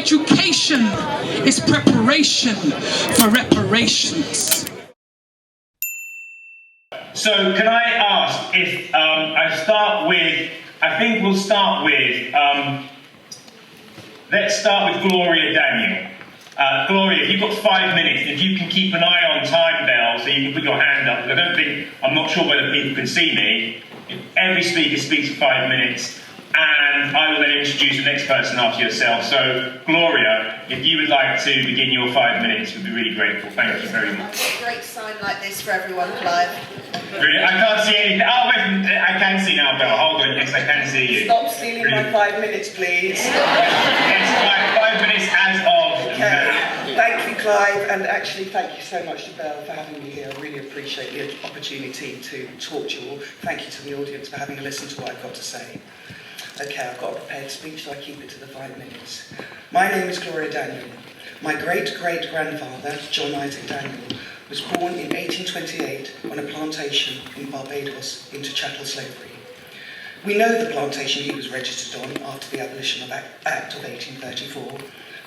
Education is preparation for reparations. So can I ask if I think we'll start with, let's start with Gloria Daniel. Gloria, if you've got 5 minutes, if you can keep an eye on time, Bell, so you can put your hand up, because I'm not sure whether people can see me. If every speaker speaks for 5 minutes, and I will then introduce the next person after yourself. So, Gloria, if you would like to begin your 5 minutes, we'd be really grateful. Thank you very much. A great sign like this for everyone, Clive. Really? I can't see anything. Oh, wait, I can see now, Bella. Hold on, yes, I can see you. Stop stealing my 5 minutes, please. Yes, 5 minutes as of... Okay. Thank you, Clive, and actually thank you so much to Belle for having me here. I really appreciate the opportunity to talk to you all. Thank you to the audience for having a listen to what I've got to say. Okay, I've got a prepared speech, so I keep it to the 5 minutes. My name is Gloria Daniel. My great-great-grandfather, John Isaac Daniel, was born in 1828 on a plantation in Barbados into chattel slavery. We know the plantation he was registered on after the Abolition of Act of 1834,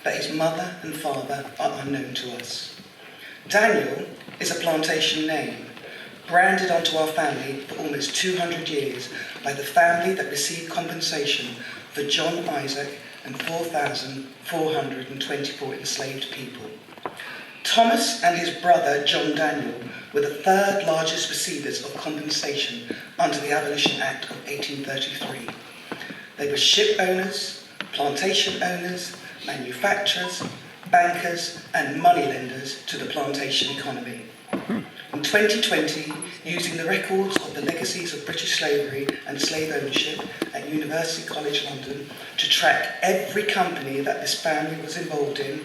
but his mother and father are unknown to us. Daniel is a plantation name, branded onto our family for almost 200 years by the family that received compensation for John Isaac and 4,424 enslaved people. Thomas and his brother John Daniel were the third largest receivers of compensation under the Abolition Act of 1833. They were ship owners, plantation owners, manufacturers, bankers and moneylenders to the plantation economy. In 2020, using the records of the legacies of British slavery and slave ownership at University College London to track every company that this family was involved in,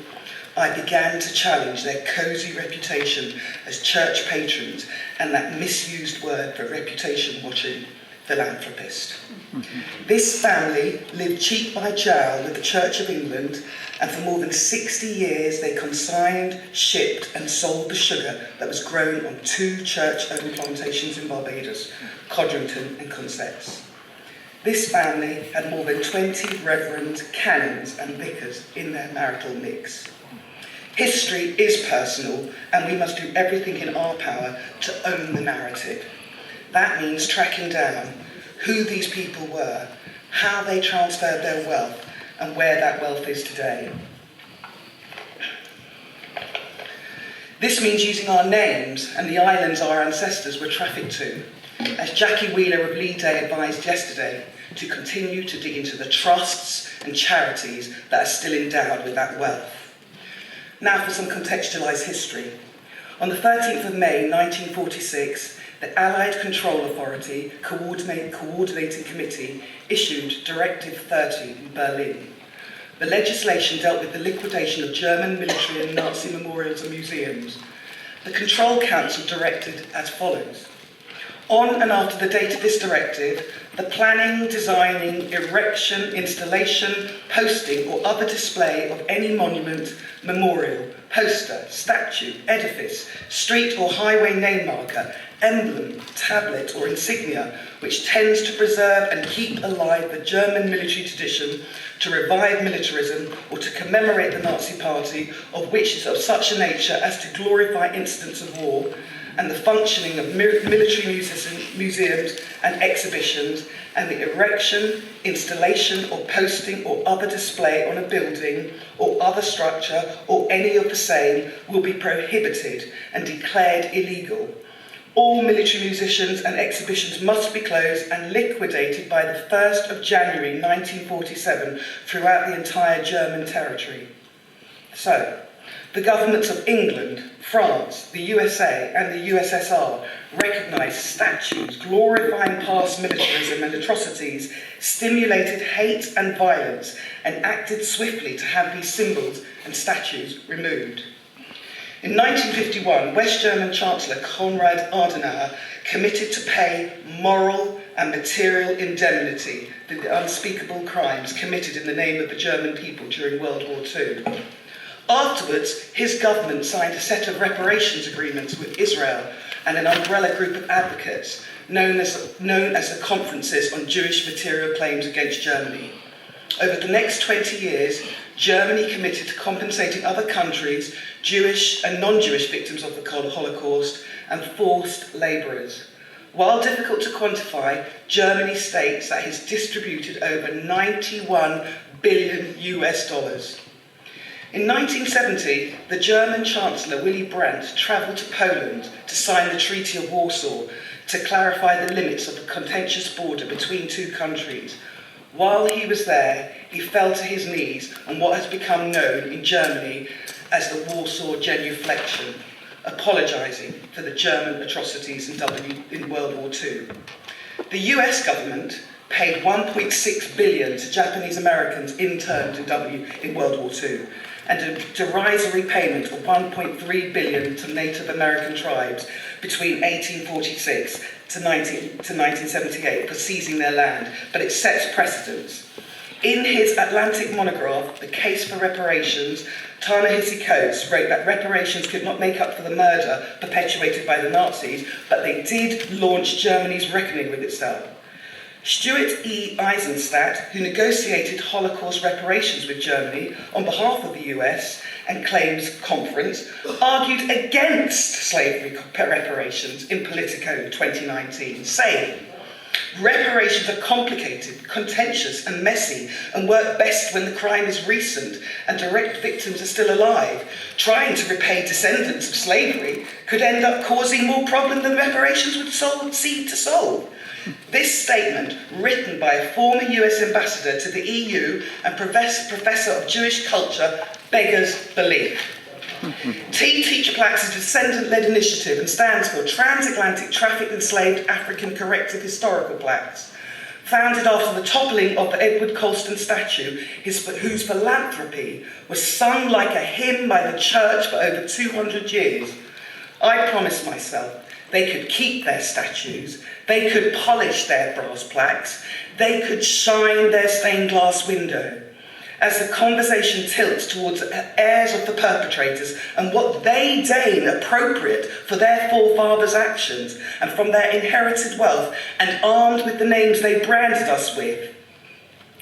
I began to challenge their cosy reputation as church patrons and that misused word for reputation-watching philanthropist. This family lived cheek by jowl with the Church of England, and for more than 60 years they consigned, shipped and sold the sugar that was grown on 2 church-owned plantations in Barbados, Codrington and Concets. This family had more than 20 reverends, canons and vicars in their marital mix. History is personal, and we must do everything in our power to own the narrative. That means tracking down who these people were, how they transferred their wealth, and where that wealth is today. This means using our names and the islands our ancestors were trafficked to, as Jackie Wheeler of Lee Day advised yesterday, to continue to dig into the trusts and charities that are still endowed with that wealth. Now for some contextualised history. On the 13th of May 1946, the Allied Control Authority Coordinating Committee issued Directive 30 in Berlin. The legislation dealt with the liquidation of German military and Nazi memorials and museums. The Control Council directed as follows. On and after the date of this directive, the planning, designing, erection, installation, posting or other display of any monument, memorial, poster, statue, edifice, street or highway name marker, emblem, tablet or insignia which tends to preserve and keep alive the German military tradition, to revive militarism or to commemorate the Nazi Party, of which is of such a nature as to glorify incidents of war, and the functioning of military museums and exhibitions, and the erection, installation or posting or other display on a building or other structure or any of the same will be prohibited and declared illegal. All military musicians and exhibitions must be closed and liquidated by the 1st of January 1947 throughout the entire German territory. So, the governments of England, France, the USA and the USSR recognised statues glorifying past militarism and atrocities, stimulated hate and violence, and acted swiftly to have these symbols and statues removed. In 1951, West German Chancellor Konrad Adenauer committed to pay moral and material indemnity for the unspeakable crimes committed in the name of the German people during World War II. Afterwards, his government signed a set of reparations agreements with Israel and an umbrella group of advocates known as the Conferences on Jewish Material Claims Against Germany. Over the next 20 years, Germany committed to compensating other countries, Jewish and non-Jewish victims of the Holocaust, and forced labourers. While difficult to quantify, Germany states that it has distributed over 91 billion US dollars. In 1970, the German Chancellor Willy Brandt travelled to Poland to sign the Treaty of Warsaw to clarify the limits of the contentious border between two countries. While he was there, he fell to his knees on what has become known in Germany as the Warsaw genuflection, apologising for the German atrocities in World War II. The US government paid $1.6 billion to Japanese Americans interned in World War II, and a derisory payment of $1.3 billion to Native American tribes between 1846 to 1978 for seizing their land, but it sets precedents. In his Atlantic monograph, The Case for Reparations, Ta-Nehisi Coates wrote that reparations could not make up for the murder perpetuated by the Nazis, but they did launch Germany's reckoning with itself. Stuart E. Eisenstadt, who negotiated Holocaust reparations with Germany on behalf of the US and Claims Conference, argued against slavery reparations in Politico in 2019, saying, "Reparations are complicated, contentious and messy and work best when the crime is recent and direct victims are still alive. Trying to repay descendants of slavery could end up causing more problem than reparations would seek to solve." This statement, written by a former US ambassador to the EU and professor of Jewish culture, beggars belief. Teach Plaques is a descendant-led initiative and stands for Transatlantic Trafficked Enslaved African Corrective Historical Plaques. Founded after the toppling of the Edward Colston statue, whose philanthropy was sung like a hymn by the church for over 200 years, I promised myself they could keep their statues, they could polish their brass plaques, they could shine their stained glass window. As the conversation tilts towards heirs of the perpetrators and what they deem appropriate for their forefathers' actions and from their inherited wealth, and armed with the names they branded us with,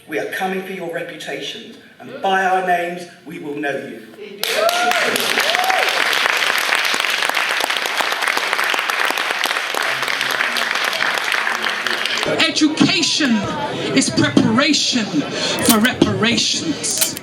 we are coming for your reputations, and by our names we will know you. Education is preparation for reparations.